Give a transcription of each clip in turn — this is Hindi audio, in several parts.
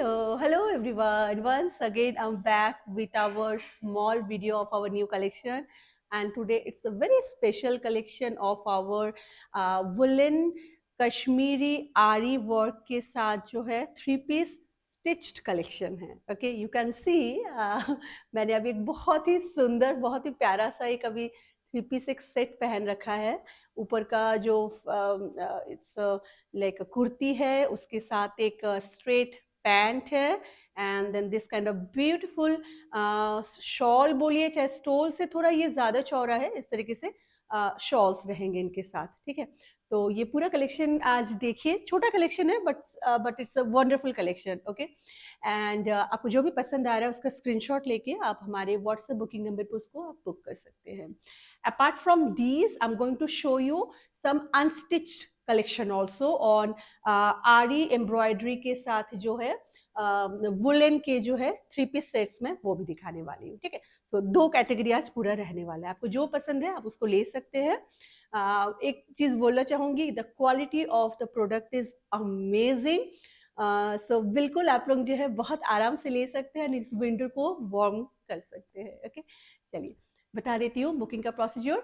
Hello everyone. Once again, I'm back with our small video of our new collection, and today it's a very special collection of our woolen Kashmiri ari work के साथ जो है 3 piece stitched collection है. Okay, you can see मैंने अभी एक बहुत ही सुंदर, बहुत ही प्यारा सा एक अभी 3 piece एक सेट पहन रखा है. ऊपर का जो इट्स लाइक कुर्ती है, उसके साथ एक स्ट्रेट पैंट है, and then this kind of beautiful shawl बोलिए, चाहे स्टोल से थोड़ा ये ज्यादा चौड़ा है, इस तरीके से शॉल्स रहेंगे इनके साथ. ठीक है, तो ये पूरा कलेक्शन आज देखिए. छोटा कलेक्शन है but it's a wonderful collection. Okay, and आपको जो भी पसंद आ रहा है उसका स्क्रीनशॉट लेके आप हमारे व्हाट्सएप बुकिंग नंबर पे उसको आप बुक कर सकते हैं. Apart from these I am going to show you some unstitched collection also on aari embroidery के साथ जो है वुलन के जो है 3 piece सेट्स में वो भी दिखाने वाली हूँ. ठीक है, तो 2 कैटेगरी आज पूरा रहने वाला है. आपको जो पसंद है आप उसको ले सकते हैं. एक चीज बोलना चाहूंगी, the quality of the product is amazing. So बिल्कुल आप लोग जो है बहुत आराम से ले सकते हैं, इस विंटर को वार्म कर सकते हैं. ओके, चलिए बता देती हूँ बुकिंग का procedure.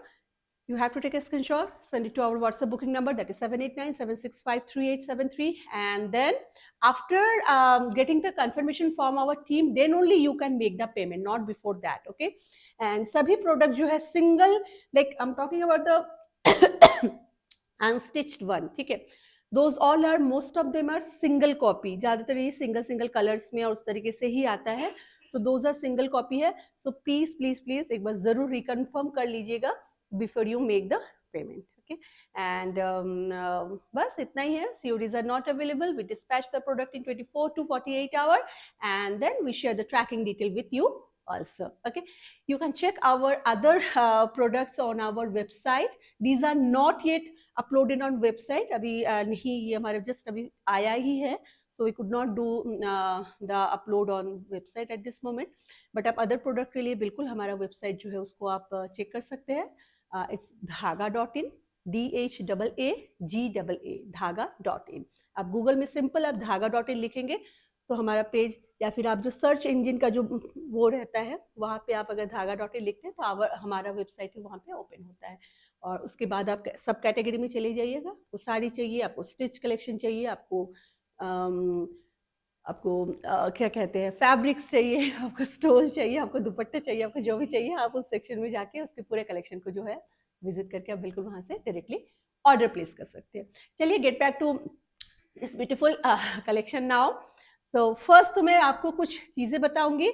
You have to take a screenshot, send it to our WhatsApp booking number, that is 789-765-3873. And then after getting the confirmation from our team, then only you can make the payment, not before that. Okay, and sabhi product जो है single, like I'm talking about the unstitched one. ठीक है, those all are, most of them are single copy. ज़्यादातर ये single colors में और उस तरीके से ही आता है. So those are single copy है. So please एक बार जरूर reconfirm कर लीजिएगा before you make the payment. Okay, and बस इतना ही है. CODs are not available. We dispatch the product in 24 to 48 hours, and then we share the tracking detail with you also. Okay, you can check our other products on our website. These are not yet uploaded on website. अभी नहीं, ये हमारे just अभी आया ही है, so we could not do the upload on website at this moment. but आप other product के लिए बिल्कुल हमारा website जो है उसको आप check कर सकते हैं. It's dhaga.in, DHAAGAA, धागा.in. आप गूगल में सिंपल आप धागा.in लिखेंगे तो हमारा पेज, या फिर आप जो सर्च इंजन का जो वो रहता है वहाँ पे आप अगर धागा.in लिखते हैं तो हमारा वेबसाइट वहाँ पे ओपन होता है. और उसके बाद आप सब कैटेगरी में चले जाइएगा. आपको साड़ी चाहिए, आपको स्टिच कलेक्शन चाहिए, आपको क्या कहते हैं फैब्रिक्स चाहिए, आपको स्टोल चाहिए, आपको दुपट्टे चाहिए, आपको जो भी चाहिए आप उस सेक्शन में जाके उसके पूरे कलेक्शन को जो है विजिट करके आप बिल्कुल वहां से डायरेक्टली ऑर्डर प्लेस कर सकते हैं. चलिए get back to this beautiful collection now. तो फर्स्ट तो मैं आपको कुछ चीजें बताऊंगी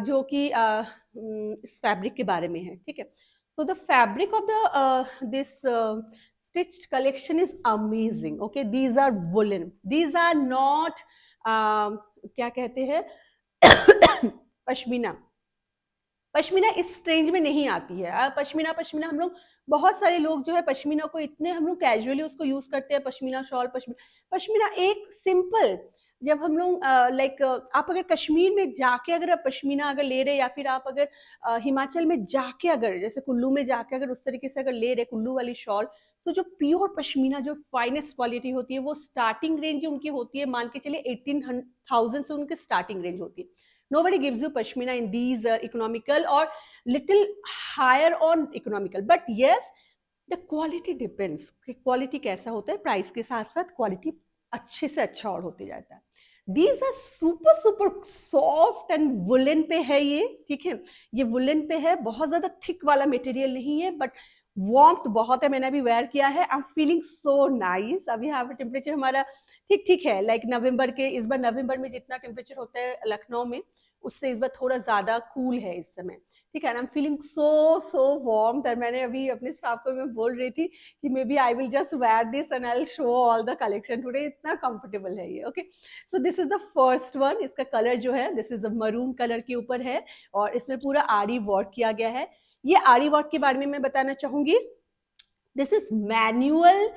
जो कि इस फैब्रिक के बारे में है. ठीक है, so the fabric of the this stitched collection is amazing. Okay, these are woolen, these are not क्या कहते हैं पश्मीना. पश्मीना इस रेंज में नहीं आती है. पश्मीना हम लोग बहुत सारे लोग जो है पश्मीना को इतने हम लोग कैजुअली उसको यूज करते हैं. पश्मीना शॉल, पश्मीना एक सिंपल, जब हम लोग लाइक आप अगर कश्मीर में जाके अगर आप पश्मीना अगर ले रहे, या फिर आप अगर हिमाचल में जाके अगर जैसे कुल्लू में जाके अगर उस तरीके से अगर ले रहे कुल्लू वाली शॉल, तो जो प्योर पश्मीना जो फाइनेस्ट क्वालिटी होती है वो स्टार्टिंग रेंज उनकी होती है, मान के चलिए 18,000 से उनकी स्टार्टिंग रेंज होती है. Nobody gives you pashmina in these economical or little higher on economical, but yes, the quality depends. Quality कैसा होता है, प्राइस के साथ साथ क्वालिटी अच्छे से अच्छा और होते जाता है. These are super soft and woollen पे है ये. ठीक है, ये वुलन पे है, बहुत ज्यादा थिक वाला मटेरियल नहीं है, बट वार्मथ बहुत है. मैंने अभी वेयर किया है, I am feeling so nice. अभी यहाँ पे टेम्परेचर हमारा ठीक है, लाइक नवंबर के, इस बार नवंबर में जितना टेम्परेचर होता है लखनऊ में उससे इस बार थोड़ा ज्यादा कूल है इस समय. ठीक है, I am feeling so warm. तर मैंने अभी अपने स्टाफ को मैं बोल रही थी कि maybe I will just wear this and I will show all the collection today. इतना कंफर्टेबल है ये. Okay, so this is the first one. इसका कलर जो है this is a maroon colour के ऊपर है और इसमें पूरा आरी वर्क किया गया है. ये आरी वर्क के बारे में मैं बताना चाहूंगी. This is manual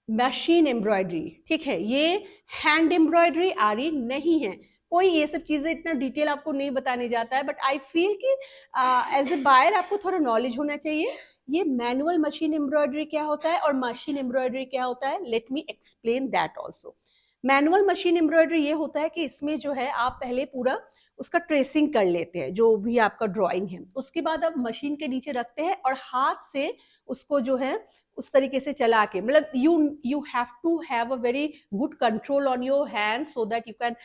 machine embroidery. ठीक है, ये हैंड एम्ब्रॉयडरी आरी नहीं है. कोई ये सब चीजें इतना डिटेल आपको नहीं बताने जाता है, बट आई फील कि एज ए बायर आपको थोड़ा नॉलेज होना चाहिए. ये मैनुअल मशीन एम्ब्रॉयडरी क्या होता है और मशीन एम्ब्रॉयडरी क्या होता है, let me explain that also. Manual machine embroidery ये होता है कि इसमें जो है आप पहले पूरा उसका ट्रेसिंग कर लेते हैं, जो भी आपका ड्राइंग है, उसके बाद आप मशीन के नीचे रखते हैं और हाथ से उसको जो है उस तरीके से चला के, मतलब you have to have a very good control on your hand so that you can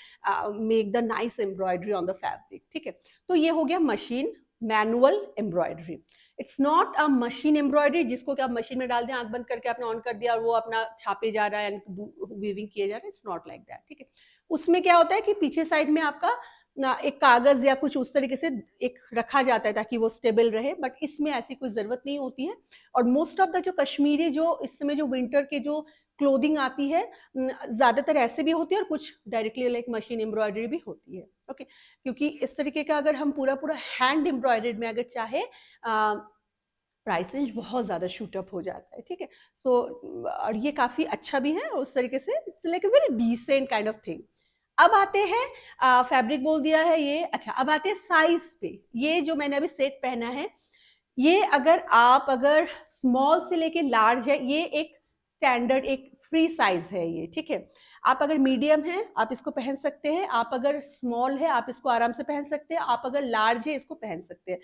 make the nice embroidery on the fabric, ठीक है। तो ये हो गया machine manual embroidery. It's not a machine embroidery जिसको कि आप मशीन में डाल दें, आंख बंद करके आपने ऑन कर दिया और वो अपना छापे जा रहा है एंड वीविंग किया जा रहा है, इट्स नॉट लाइक दैट, ठीक है। उसमें क्या होता है कि पीछे साइड में आपका एक कागज या कुछ उस तरीके से एक रखा जाता है ताकि वो स्टेबल रहे, बट इसमें ऐसी कोई जरूरत नहीं होती है। और मोस्ट ऑफ द जो कश्मीरी जो इस समय जो विंटर के जो क्लोथिंग आती है, ज्यादातर ऐसे भी होती है और कुछ डायरेक्टली लाइक मशीन एम्ब्रॉयडरी भी होती है, ओके। क्योंकि इस तरीके का अगर हम पूरा पूरा हैंड एम्ब्रॉयडर्ड में अगर चाहे, प्राइस रेंज बहुत ज्यादा शूट अप हो जाता है, ठीक है। सो और ये काफी अच्छा भी है उस तरीके से, it's like a very decent kind of thing. अब आते हैं फैब्रिक बोल दिया है ये, अच्छा अब आते हैं साइज पे। ये जो मैंने अभी सेट पहना है, ये अगर स्मॉल से लेके लार्ज है, ये एक स्टैंडर्ड एक फ्री साइज है ये, ठीक है। आप अगर मीडियम है आप इसको पहन सकते हैं, आप अगर स्मॉल है आप इसको आराम से पहन सकते हैं, आप अगर लार्ज है इसको पहन सकते हैं।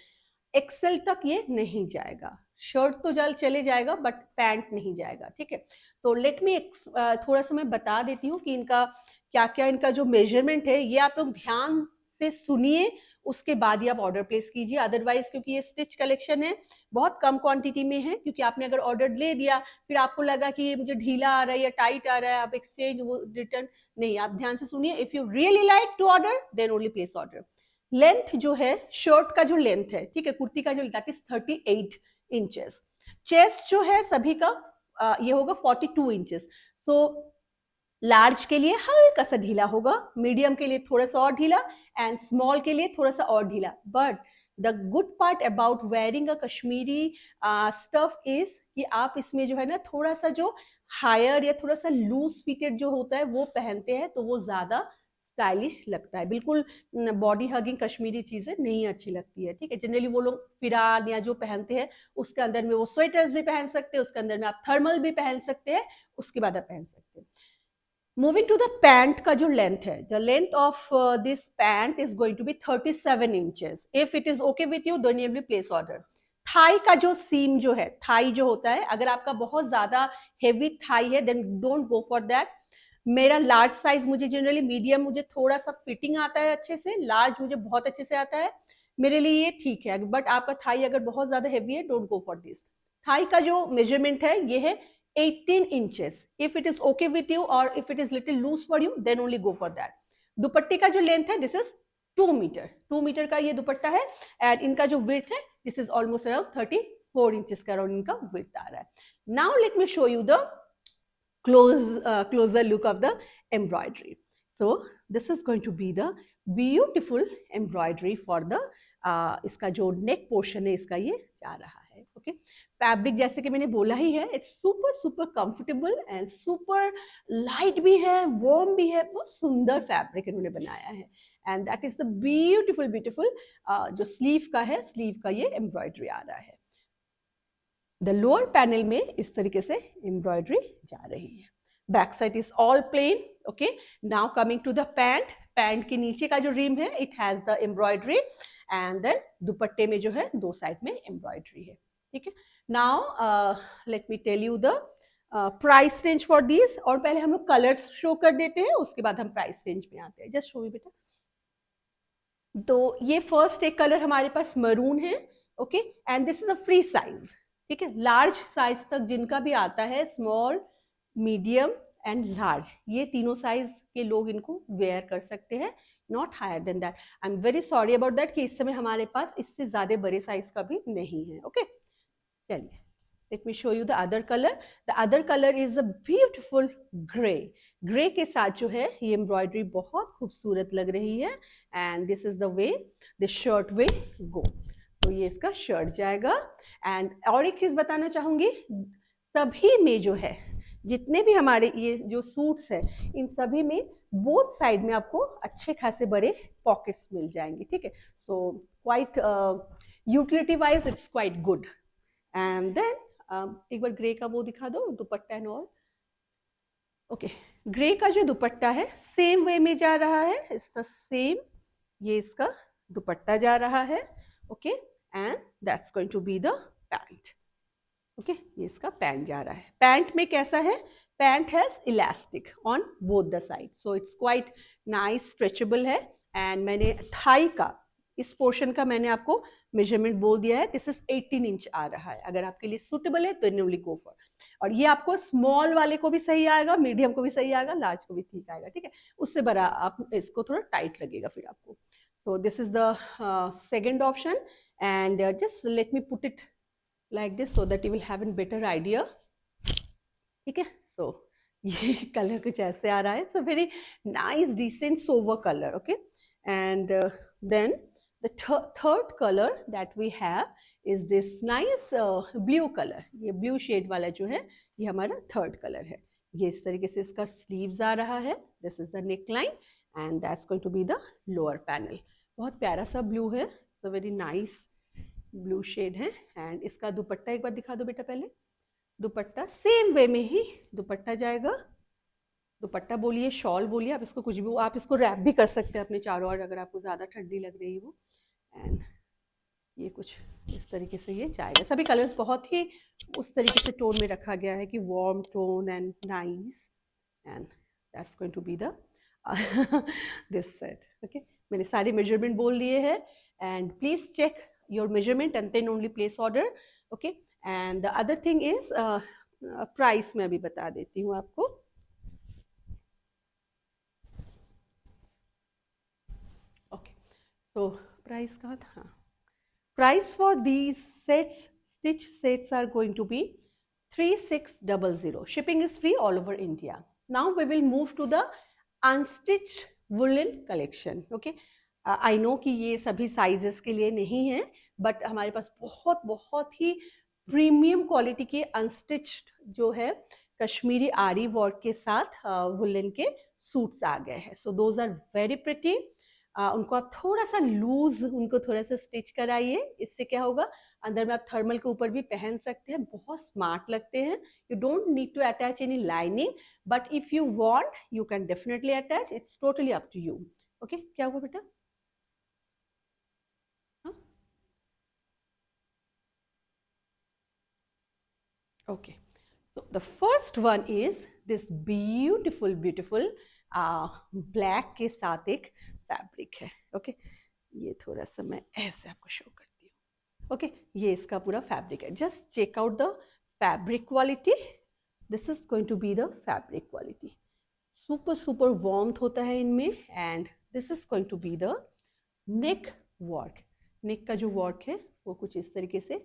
एक्सेल तक ये नहीं जाएगा, शर्ट तो जल चले जाएगा बट पैंट नहीं जाएगा, ठीक है। तो लेट मी थोड़ा सा मैं बता देती हूँ कि इनका क्या क्या इनका जो मेजरमेंट है, ये आप लोग ध्यान से सुनिए, उसके बाद ही आप ऑर्डर प्लेस कीजिए। अदरवाइज क्योंकि ये स्टिच कलेक्शन है, बहुत कम क्वांटिटी में है, क्योंकि आपने अगर ऑर्डर ले दिया फिर आपको लगा कि ये मुझे ढीला आ रहा है या टाइट आ रहा है, आप एक्सचेंज वो रिटर्न नहीं, आप ध्यान से सुनिए। If you really like to order then only place order. Length जो है शर्ट का जो लेंथ है, ठीक है, कुर्ती का जो दैट इज 38 इंचेस। चेस्ट जो है सभी का ये होगा 42 इंचेस। सो लार्ज के लिए हल्का सा ढीला होगा, मीडियम के लिए थोड़ा सा और ढीला, एंड स्मॉल के लिए थोड़ा सा और ढीला। But the good part about wearing a Kashmiri stuff is कि आप इसमें जो है ना थोड़ा सा जो हायर या थोड़ा सा लूज फिटेड जो होता है वो पहनते हैं तो वो ज्यादा स्टाइलिश लगता है। बिल्कुल बॉडी हगिंग कश्मीरी चीजें नहीं अच्छी लगती है, ठीक है। जनरली वो लोग फिराल या जो पहनते हैं उसके अंदर में वो स्वेटर्स भी पहन सकते हैं, उसके अंदर में आप थर्मल भी पहन सकते हैं, उसके बाद आप पहन सकते हैं। मूविंग टू द पैंट का जो लेंथ है, the length of this pant is going to be 37 inches. If it is okay with you then you will place order. Thigh का जो सीम जो है, थाई जो होता है, अगर आपका बहुत ज्यादा हेवी थाई है then don't go for that. मेरा लार्ज साइज, मुझे जनरली मीडियम मुझे थोड़ा सा फिटिंग आता है अच्छे से, लार्ज मुझे बहुत अच्छे से आता है, मेरे लिए ये ठीक है। बट आपका थाई अगर बहुत ज्यादा हेवी है don't go for this. Thigh का जो मेजरमेंट है ये है 18 inches. If it is okay with you or if it is little loose for you, then only go for that. दुपट्टे का जो लेंथ है दिस इज 2 मीटर, 2 मीटर का ये दुपट्टा है, एंड इनका जो विड्थ है this is almost around 34 inches का अराउंड इनका विड्थ आ रहा है। Now let me show you the closer look of the embroidery. So this is going to be the beautiful embroidery for the इसका जो नेक पोर्शन है इसका ये जा रहा है, ओके। फैब्रिक जैसे कि मैंने बोला ही है, it's super super comfortable and super light भी है, वार्म भी है, बहुत सुंदर फैब्रिक इन्होंने बनाया है। And that is the beautiful beautiful जो स्लीव का है, स्लीव का ये एम्ब्रॉयडरी आ रहा है। द लोअर पैनल में इस तरीके से एम्ब्रॉयडरी जा रही है। Back side is all plain, okay. Now coming to the pant, pant के नीचे का जो रिम है it has the embroidery, and then दुपट्टे में जो है दो साइड में एम्ब्रॉयडरी है, ठीक है। Now let me tell you the price range for this. और पहले हम लोग कलर्स शो कर देते हैं, उसके बाद हम प्राइस रेंज में आते हैं। जस्ट शो मी बेटा। तो ये फर्स्ट एक कलर हमारे पास मरून है, okay, and this is a free size, ठीक है। लार्ज साइज तक जिनका भी आता है, स्मॉल, मीडियम एंड लार्ज, ये तीनों साइज के लोग इनको वेयर कर सकते हैं, not higher than that. I am very sorry about that कि इस समय हमारे पास इससे ज्यादा बड़े साइज का भी नहीं है, ओके। चलिए, let me show you the other color. The other color is a beautiful gray. Gray के साथ जो है ये एम्ब्रॉयडरी बहुत खूबसूरत लग रही है, and this is the way the shirt will go. तो ये इसका शर्ट जाएगा। एंड और एक चीज बताना चाहूंगी, सभी में जो है जितने भी हमारे ये जो सूट्स है, इन सभी में बोथ साइड में आपको अच्छे खासे बड़े पॉकेट्स मिल जाएंगे, ठीक है। So quite utility wise it's quite good. And then एक बार ग्रे का वो दिखा दो, dupatta and all, okay. Grey का जो दुपट्टा है सेम वे में जा रहा है, इसका सेम, ये इसका दुपट्टा जा रहा है, okay, and that's going to be the pant, okay, ये इसका पैंट जा रहा है। पैंट में कैसा है, pant has elastic on both the side, so it's quite nice, stretchable है। एंड मैंने थाई का, इस पोर्शन का मैंने आपको मेजरमेंट बोल दिया है, दिस इज 18 इंच आ रहा है। अगर आपके लिए सुटेबल है तो न्यूली गो फॉर, और ये आपको स्मॉल वाले को भी सही आएगा, मीडियम को भी सही आएगा, लार्ज को भी ठीक आएगा, ठीक है। उससे बड़ा आप इसको थोड़ा टाइट लगेगा फिर आपको। सो this is the second option, and just let me put it like this so that you will have a better idea, ठीक है। सो ये कलर कुछ ऐसे आ रहा है, it's a very nice decent sober colour, okay. And then the third colour that we have is this nice blue colour. ये ब्लू शेड वाला जो है ये हमारा थर्ड कलर है। ये इस तरीके से इसका स्लीव्स आ रहा है, this is the neckline, and that's going to be the lower panel. बहुत प्यारा सा ब्लू है, it's a very nice blue shade है। एंड इसका दुपट्टा एक बार दिखा दो बेटा, पहले दुपट्टा सेम वे में ही दुपट्टा जाएगा। दुपट्टा बोलिए, शॉल बोलिए, आप इसको कुछ भी, आप इसको रैप भी कर सकते हैं अपने चारों ओर अगर आपको ज़्यादा ठंडी लग रही हो। एंड ये कुछ इस तरीके से ये जाएगा। सभी कलर्स बहुत ही उस तरीके से टोन में रखा गया है कि warm tone and nice, and that's going to be the this set, okay. मैंने सारे मेजरमेंट बोल दिए हैं, and please check your measurement and then only place order, okay। and the other thing is price मैं अभी बता देती हूँ आपको। okay, so price कहाँ था, हाँ, price for these sets, stitch sets are going to be 3600, shipping is free all over India। now we will move to the unstitched woolen collection, okay। I know कि ये सभी साइजेस के लिए नहीं है, बट हमारे पास बहुत बहुत ही प्रीमियम क्वालिटी के अनस्टिच्ड जो है कश्मीरी आरी वर्क के साथ वुलन के सूट्स आ गए हैं। So those are very pretty. उनको आप थोड़ा सा लूज, उनको थोड़ा सा स्टिच कराइए, इससे क्या होगा, अंदर में आप थर्मल के ऊपर भी पहन सकते हैं, बहुत स्मार्ट लगते हैं। You don't need to attach any lining, but if you want you can definitely attach, it's totally up to you, okay. क्या हुआ बेटा, okay, so the first one is this beautiful black के साथ एक फैब्रिक है, okay। ये थोड़ा सा मैं ऐसे आपको शो करती हूँ, okay। ये इसका पूरा फैब्रिक है, just check out the fabric quality, this is going to be the fabric quality. Super warmth होता है इनमें, and this is going to be the neck work. Neck का जो वर्क है वो कुछ इस तरीके से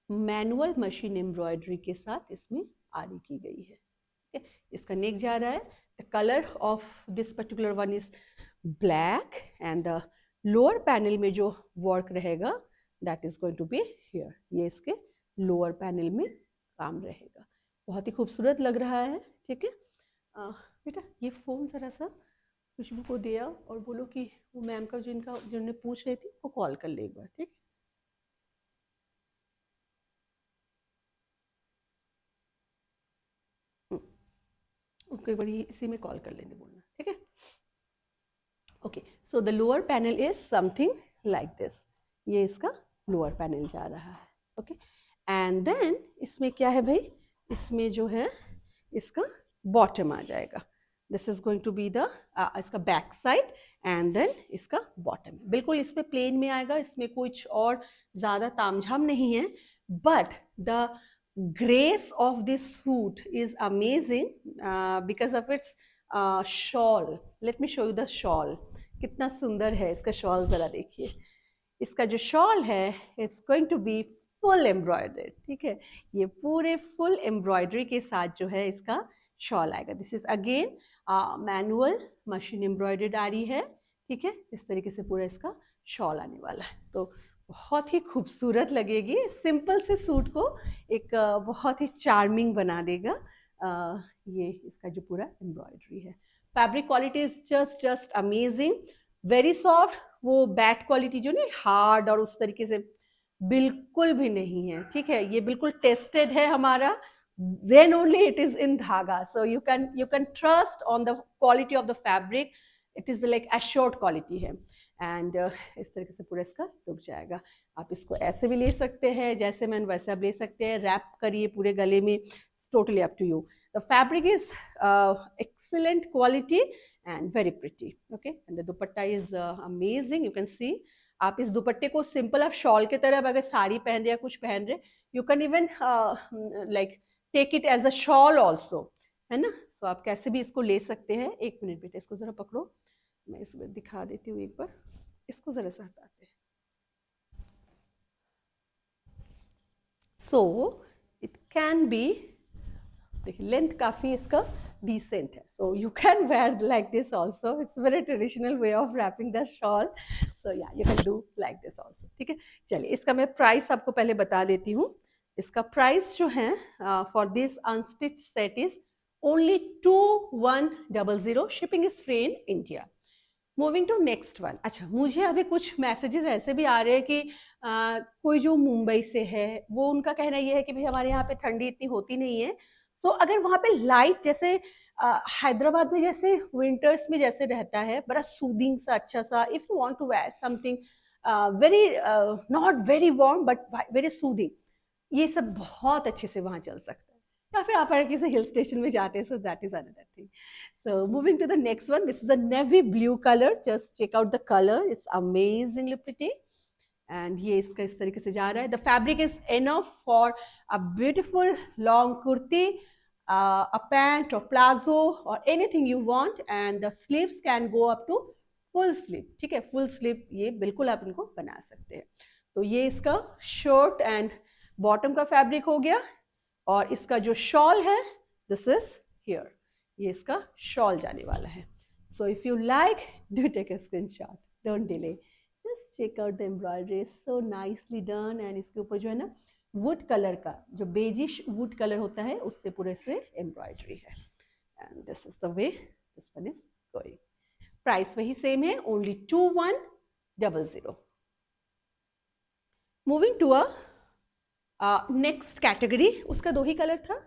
मैनुअल मशीन एम्ब्रॉयडरी के साथ इसमें आरी की गई है, ठीक है। इसका नेक जा रहा है, the colour of this particular one is black, and the lower panel में जो वर्क रहेगा that is going to be here, ये इसके लोअर पैनल में काम रहेगा। बहुत ही खूबसूरत लग रहा है, ठीक है। बेटा ये फ़ोन ज़रा सा खुशबू को दिया और बोलो कि वो मैम का जिन्होंने पूछ रही थी वो कॉल कर ले एक बार, ठीक। उनको एक बार इसी में कॉल कर लेने बोलना, ठीक है। Okay, so the lower panel is something like this, ये इसका लोअर पैनल जा रहा है, ओके। एंड देन इसमें क्या है भाई, इसमें जो है इसका बॉटम आ जाएगा, this is going to be the इसका बैक साइड, एंड देन इसका बॉटम बिल्कुल इस पे प्लेन में आएगा, इसमें कुछ और ज़्यादा तामझाम नहीं है, but the grace of this suit is amazing because of its shawl. Let me show you the shawl. कितना सुंदर है इसका शॉल, ज़रा देखिए। इसका जो शॉल है it's going to be full embroidered, ठीक है। ये पूरे फुल एम्ब्रॉयडरी के साथ जो है इसका शॉल आएगा। This is again manual machine embroidered आ रही है, ठीक है। इस तरीके से पूरा इसका शॉल आने वाला है, तो बहुत ही खूबसूरत लगेगी। सिंपल से सूट को एक बहुत ही चार्मिंग बना देगा ये इसका जो पूरा एम्ब्रॉयडरी है। Fabric quality is just amazing, very soft, वो बैट क्वालिटी जो नहीं हार्ड और उस तरीके से बिल्कुल भी नहीं है, ठीक है। ये बिल्कुल टेस्टेड है हमारा, then only it is in dhaga. So you can trust on the quality of the fabric. It is like assured quality है. And इस तरीके से पूरा इसका रुक जाएगा. आप इसको ऐसे भी ले सकते हैं, जैसे मैंने वैसे आप ले सकते हैं. रैप करिए पूरे गले में. It's totally up to you. The fabric is excellent quality and very pretty. Okay, and the dupatta is amazing. You can see. आप इस दुपट्टे को सिंपल आप शॉल की तरह अगर साड़ी पहन रहे या कुछ पहन रहे, you can even like take it as a shawl also, है ना. सो आप कैसे भी इसको ले सकते हैं. एक मिनट बेटा, इसको जरा पकड़ो, मैं इसमें दिखा देती हूँ एक बार. इसको जरा सा हटाते हैं. सो इट कैन बी, देखिए लेंथ काफी इसका डिसेंट है. So you can wear like this also. It's very traditional way of wrapping the shawl. So yeah you can do like this also. ठीक है, चलिए इसका मैं प्राइस आपको पहले बता देती हूँ. इसका प्राइस जो है for this unstitch set is only 2100. Shipping is free in India. Moving to next one. अच्छा, मुझे अभी कुछ मैसेजेस ऐसे भी आ रहे हैं कि कोई जो मुंबई से है वो उनका कहना ये है कि भाई हमारे यहाँ पे ठंडी इतनी होती नहीं है. तो अगर वहाँ पे लाइट जैसे हैदराबाद में जैसे विंटर्स में जैसे रहता है, बड़ा सूदिंग सा अच्छा सा, if you want to wear something very not very warm but very soothing, ये सब बहुत अच्छे से वहाँ चल सकता है. या फिर आप अगर किसी हिल स्टेशन में जाते हैं, so that is another thing. So moving to the next one, this is a navy blue color. Just check out the color; it's amazingly pretty. And ये इसका इस तरीके से जा रहा है. The fabric is enough for a beautiful long kurti, a pant or plazo or anything you want. And the sleeves can go up to full sleeve. ठीक है, full sleeve ये बिल्कुल आप इनको बना सकते हैं. तो ये इसका short and bottom का fabric हो गया. और इसका जो shawl है, this is here. ये इसका शॉल जाने वाला है. So if you like, do take a screenshot, don't delay, just check out the embroidery, so nicely done. And इसके ऊपर जो है ना वुड कलर का, जो बेजिश वुड कलर होता है, उससे पूरे से एम्ब्रॉयडरी है. And this is the way this one is going. Price वही सेम है, only 2100. Moving to a next category. उसका दो ही कलर था.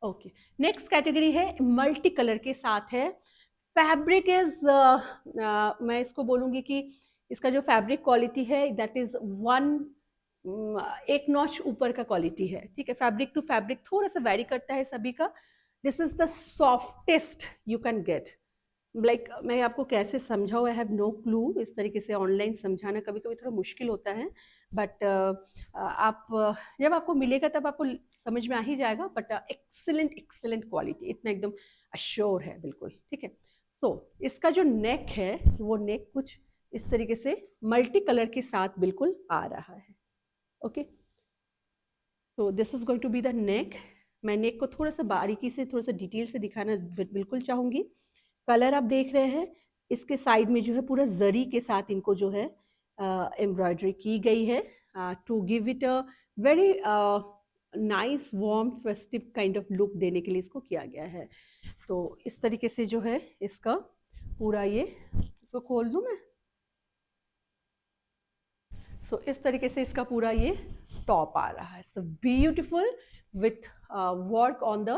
ओके, नेक्स्ट कैटेगरी है मल्टी कलर के साथ है. फैब्रिक इज मैं इसको बोलूंगी कि इसका जो फैब्रिक क्वालिटी है दैट इज एक नॉच ऊपर का क्वालिटी है. ठीक है, फैब्रिक टू फैब्रिक थोड़ा सा वैरी करता है सभी का. This is the softest you can get. Like मैं आपको कैसे समझाऊँ, आई हैव नो क्लू. इस तरीके से ऑनलाइन समझाना कभी कभी थोड़ा मुश्किल होता है, बट आप जब आपको मिलेगा तब आपको समझ में आ ही जाएगा. बट एक्सेलेंट एक्सेलेंट क्वालिटी, इतना एकदम अश्योर है बिल्कुल. ठीक है. सो इसका जो नेक है, वो नेक कुछ इस तरीके से मल्टी कलर के साथ बिल्कुल आ रहा है. ओके, तो this is going to be the neck. मैं नेक को थोड़ा सा बारीकी से, थोड़ा सा डिटेल से दिखाना बिल्कुल चाहूँगी. कलर आप देख रहे हैं, इसके साइड में जो है पूरा जरी के साथ इनको जो है एम्ब्रॉयडरी की गई है to give it a very nice warm festive kind of look देने के लिए इसको किया गया है. तो इस तरीके से जो है इसका पूरा ये, इसको खोल दूं मैं. सो इस तरीके से इसका पूरा ये टॉप आ रहा है. So beautiful with work on the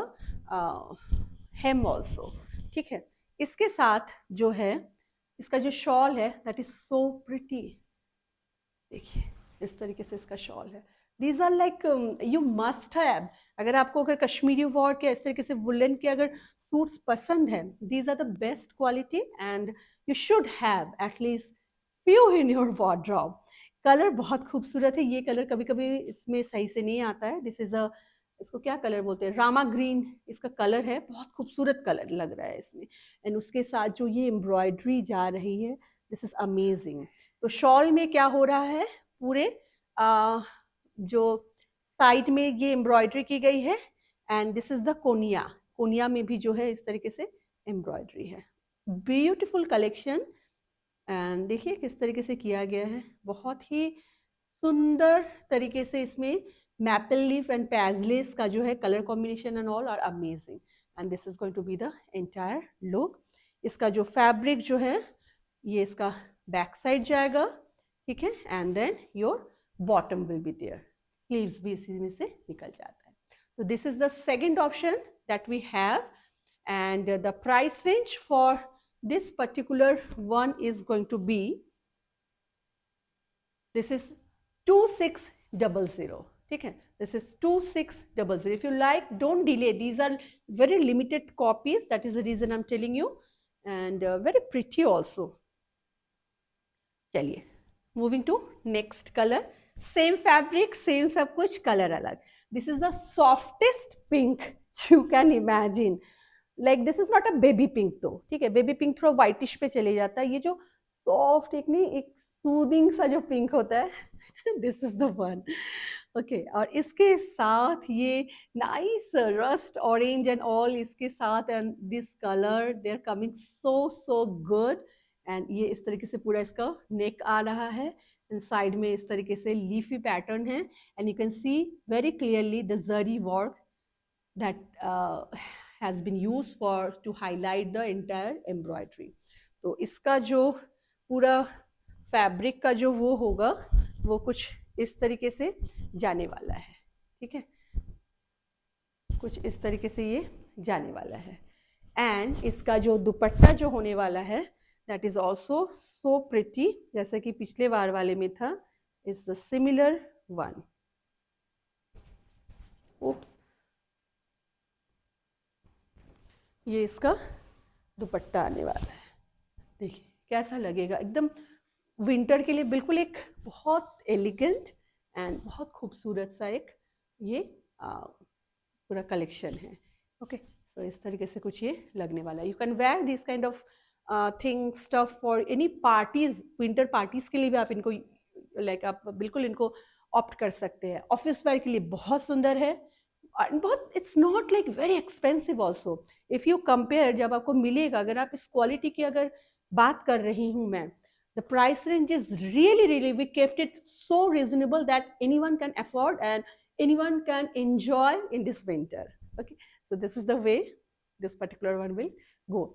hem also. ठीक है, इसके साथ जो है इसका जो शॉल है दैट इज सो प्रिटी. देखिए इस तरीके से इसका शॉल है. These are like you must have. अगर आपको अगर कश्मीरी वर्क या इस तरीके से वुलन के अगर सूट्स पसंद हैं, these are the best quality and you should have at least few in your wardrobe. Colour बहुत खूबसूरत है. ये कलर कभी कभी इसमें सही से नहीं आता है. दिस इज अ, इसको क्या कलर बोलते हैं, रामा ग्रीन इसका कलर है. बहुत खूबसूरत कलर लग रहा है इसमें. एंड उसके साथ जो ये एम्ब्रॉयडरी जा रही है, दिस इज अमेजिंग. तो शॉल में क्या हो रहा है, पूरे जो साइड में ये एम्ब्रॉयडरी की गई है. एंड दिस इज द कोनिया. कोनिया में भी जो है इस तरीके से एम्ब्रॉयडरी है. Beautiful collection. एंड देखिए किस तरीके से किया गया है. बहुत ही सुंदर तरीके से इसमें मैपल लीफ एंड पैजलेस का जो है colour combination and all are amazing. And this is going to be the entire look. इसका जो फैब्रिक जो है ये इसका बैक साइड जाएगा. ठीक है, and then your bottom will be there. Sleeves भी इसी में से निकल जाता है. So this is the second option that we have, and the price range for this particular one is going to be, this is 2600. ठीक है, this is 2600. If you like, don't delay. These are very limited copies. That is the reason I'm telling you, and very pretty also. चलिए, moving to next color. Same fabric, same सब कुछ, color अलग. This is the softest pink you can imagine. Like this is not a baby pink तो, ठीक है, baby pink थोड़ा whitish पे चले जाता है. ये जो soft एक नहीं, एक soothing सा जो pink होता है, this is the one. Okay, और इसके साथ ये nice rust orange and all इसके साथ, and this color they're coming so good. And ये इस तरीके से पूरा इसका नेक आ रहा है, एंड साइड में इस तरीके से लीफी पैटर्न है, and you can see very clearly the zari work that has been used for to highlight the entire embroidery. तो इसका जो पूरा फैब्रिक का जो वो होगा वो कुछ इस तरीके से जाने वाला है. ठीक है, कुछ इस तरीके से ये जाने वाला है. एंड इसका जो दुपट्टा जो होने वाला है, that is also so pretty, जैसा कि पिछले बार वाले में था. is the similar one. Oops. ये इसका दुपट्टा आने वाला है. देखिए कैसा लगेगा, एकदम विंटर के लिए बिल्कुल एक बहुत एलिगेंट एंड बहुत खूबसूरत सा एक ये पूरा कलेक्शन है. ओके, सो इस तरीके से कुछ ये लगने वाला है. You can where this kind of thing stuff for any parties, winter parties के लिए भी आप इनको लाइक आप बिल्कुल इनको ऑप्ट कर सकते हैं. ऑफिस वेयर के लिए बहुत सुंदर है, बहुत, it's not like very expensive also. If you compare, जब आपको मिलेगा, अगर आप इस क्वालिटी की अगर बात कर रही हूँ मैं, the price range is really we kept it so reasonable that anyone can afford and anyone can enjoy in this winter. Okay, so this is the way this particular one will go.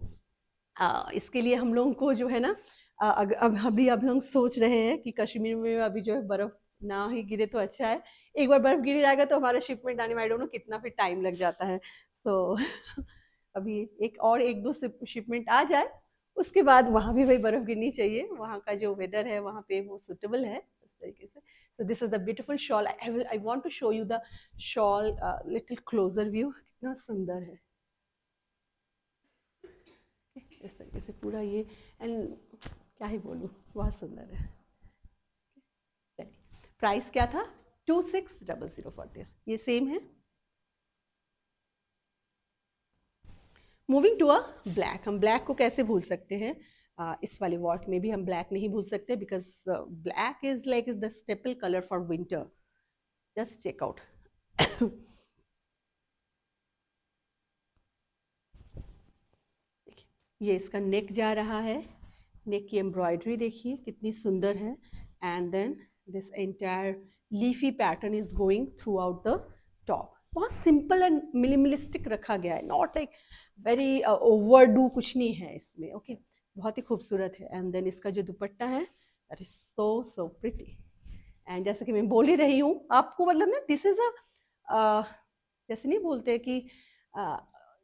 इसके लिए हम लोगों को जो है ना, अब लोग सोच रहे हैं कि कश्मीर में अभी जो है बर्फ ना ही गिरे तो अच्छा है. एक बार बर्फ गिर जाएगा तो हमारा शिपमेंट आने में आई डोंट नो कितना फिर टाइम लग जाता है. सो अभी एक दो शिपमेंट आ जाए, उसके बाद वहाँ भी भाई बर्फ गिरनी चाहिए. वहाँ का जो वेदर है वहाँ पे वो सुटेबल है इस तरीके से. So this is the beautiful shawl. I want to show you the shawl little closer view. कितना सुंदर है इस तरीके से पूरा ये, एंड क्या ही बोलूँ, बहुत सुंदर है. चलिए, प्राइस क्या था? 2600 फॉर दिस. ये सेम है. Moving to a black. हम ब्लैक को कैसे भूल सकते हैं? इस वाले वर्क में भी हम ब्लैक नहीं भूल सकते, because black is like is the staple colour for winter. Just check out. ये इसका नेक जा रहा है. नेक की एम्ब्रॉयडरी देखिए कितनी सुंदर है, and then this entire leafy pattern is going throughout the top. बहुत सिंपल एंड मिनिमलिस्टिक रखा गया है, नॉट लाइक वेरी ओवरडू, कुछ नहीं है इसमें. ओके, बहुत ही खूबसूरत है. एंड देन इसका जो दुपट्टा है, that is so pretty. And जैसे कि मैं बोल ही रही हूँ आपको, मतलब ना, दिस इज अ, जैसे नहीं बोलते कि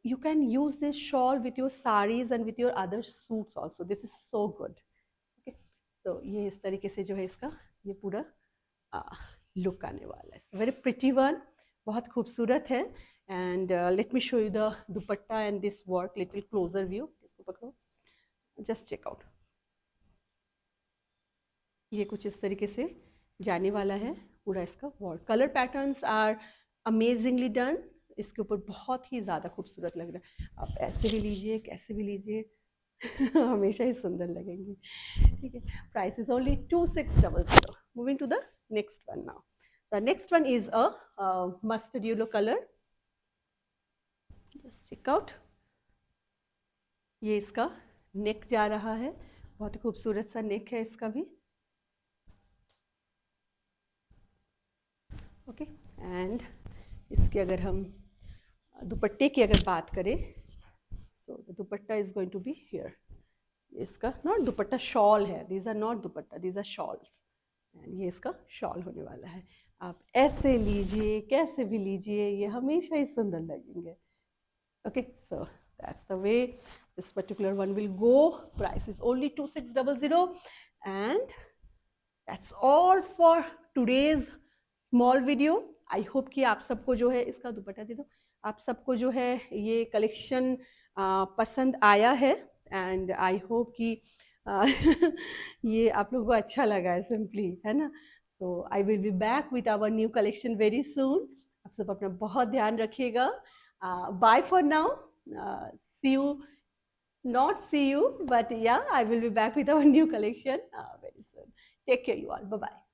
you can use this shawl with your sarees and with your other suits also. This is so good. Okay, so ये इस तरीके से जो है इसका ये पूरा लुक आने वाला है. वेरी प्रिटी वन, बहुत खूबसूरत है. And let me show you the dupatta and this work little closer view. इसको पकड़ो, जस्ट चेक आउट. ये कुछ इस तरीके से जाने वाला है पूरा इसका work. Colour patterns are amazingly done. इसके ऊपर बहुत ही ज़्यादा खूबसूरत लग रहा है. आप ऐसे भी लीजिए, कैसे भी लीजिए, हमेशा ही सुंदर लगेंगे. ठीक है, price is only 2600. Moving to the next one now. The next one is a mustard yellow colour. Just check out. ये इसका नेक जा रहा है, बहुत ही खूबसूरत सा नेक है इसका भी. ओके, एंड इसके अगर हम दुपट्टे की अगर बात करें, so the dupatta is going to be here. इसका नॉट दुपट्टा, शॉल है. These are not dupatta, these are shawls. And ये इसका शॉल होने वाला है. आप ऐसे लीजिए, कैसे भी लीजिए, ये हमेशा ही सुंदर लगेंगे। Okay, so that's the way this particular one will go. Price is only 2600, and that's all for today's small video. I hope कि आप सबको जो है, इसका दुपट्टा दे दो, आप सबको जो है ये कलेक्शन पसंद आया है, एंड आई होप कि ये आप लोगों को अच्छा लगा है सिंपली, है ना। So I will be back with our new collection very soon. आप सब अपना बहुत ध्यान रखिएगा। Bye for now, see you, not see you, but yeah, I will be back with our new collection very soon. Take care, you all. Bye bye.